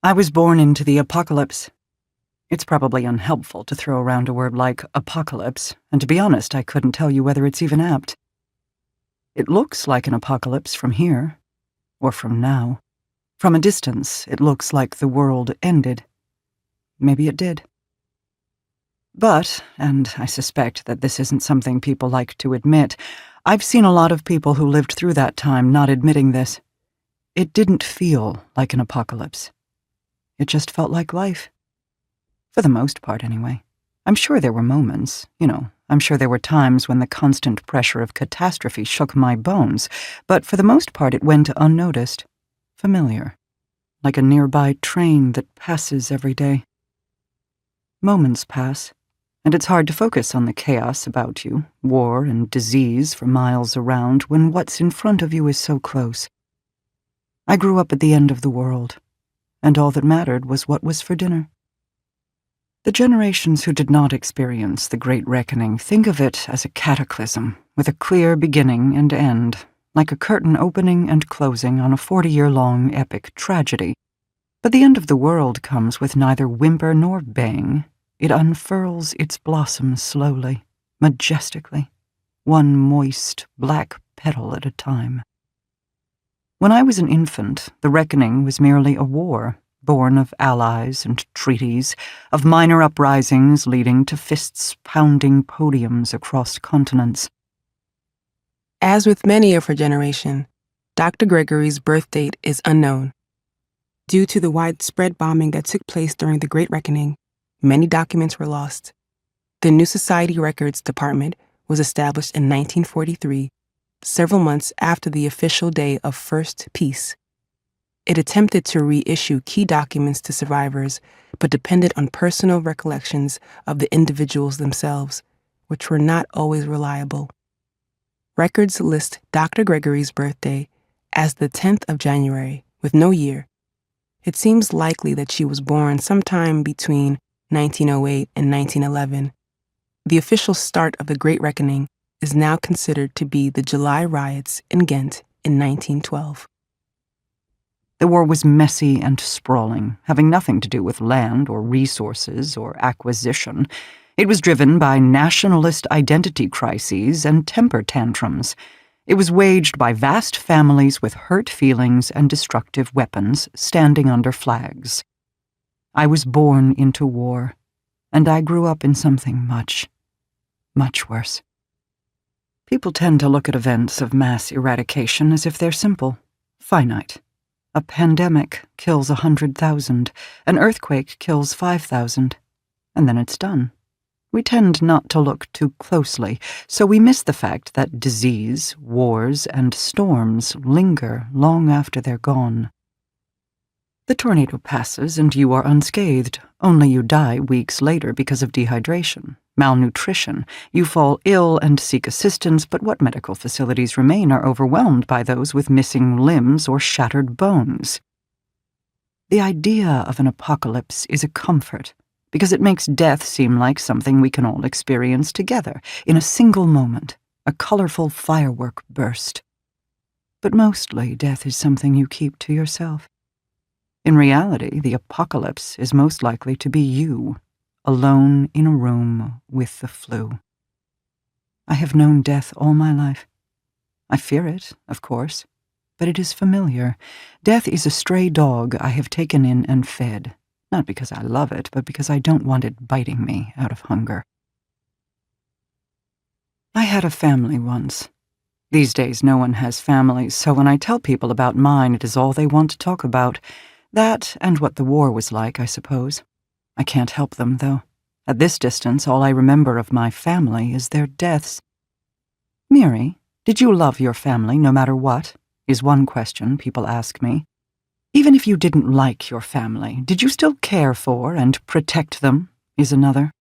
I was born into the apocalypse. It's probably unhelpful to throw around a word like apocalypse, and to be honest, I couldn't tell you whether it's even apt. It looks like an apocalypse from here, or from now. From a distance, it looks like the world ended. Maybe it did. But, and I suspect that this isn't something people like to admit, I've seen a lot of people who lived through that time not admitting this. It didn't feel like an apocalypse. It just felt like life. For the most part, anyway. I'm sure there were moments, I'm sure there were times when the constant pressure of catastrophe shook my bones, but for the most part it went unnoticed, familiar, like a nearby train that passes every day. Moments pass, and it's hard to focus on the chaos about you, war and disease for miles around, when what's in front of you is so close. I grew up at the end of the world, and all that mattered was what was for dinner. The generations who did not experience the Great Reckoning think of it as a cataclysm, with a clear beginning and end, like a curtain opening and closing on a 40-year-long epic tragedy. But the end of the world comes with neither whimper nor bang. It unfurls its blossoms slowly, majestically, one moist, black petal at a time. When I was an infant, the reckoning was merely a war, born of allies and treaties, of minor uprisings leading to fists-pounding podiums across continents. As with many of her generation, Dr. Gregory's birth date is unknown. Due to the widespread bombing that took place during the Great Reckoning, many documents were lost. The New Society Records Department was established in 1943, several months after the official day of first peace. It attempted to reissue key documents to survivors, but depended on personal recollections of the individuals themselves, which were not always reliable. Records list Dr. Gregory's birthday as the 10th of January, with no year. It seems likely that she was born sometime between 1908 and 1911. The official start of the Great Reckoning is now considered to be the July riots in Ghent in 1912. The war was messy and sprawling, having nothing to do with land or resources or acquisition. It was driven by nationalist identity crises and temper tantrums. It was waged by vast families with hurt feelings and destructive weapons standing under flags. I was born into war, and I grew up in something much, much worse. People tend to look at events of mass eradication as if they're simple, finite. A pandemic kills 100,000, an earthquake kills 5,000, and then it's done. We tend not to look too closely, so we miss the fact that disease, wars, and storms linger long after they're gone. The tornado passes and you are unscathed, only you die weeks later because of dehydration, malnutrition. You fall ill and seek assistance, but what medical facilities remain are overwhelmed by those with missing limbs or shattered bones. The idea of an apocalypse is a comfort, because it makes death seem like something we can all experience together, in a single moment, a colorful firework burst. But mostly death is something you keep to yourself. In reality, the apocalypse is most likely to be you, alone in a room with the flu. I have known death all my life. I fear it, of course, but it is familiar. Death is a stray dog I have taken in and fed, not because I love it, but because I don't want it biting me out of hunger. I had a family once. These days no one has families, so when I tell people about mine, it is all they want to talk about. That and what the war was like, I suppose. I can't help them, though. At this distance, all I remember of my family is their deaths. Miri, did you love your family no matter what? Is one question people ask me. Even if you didn't like your family, did you still care for and protect them? Is another.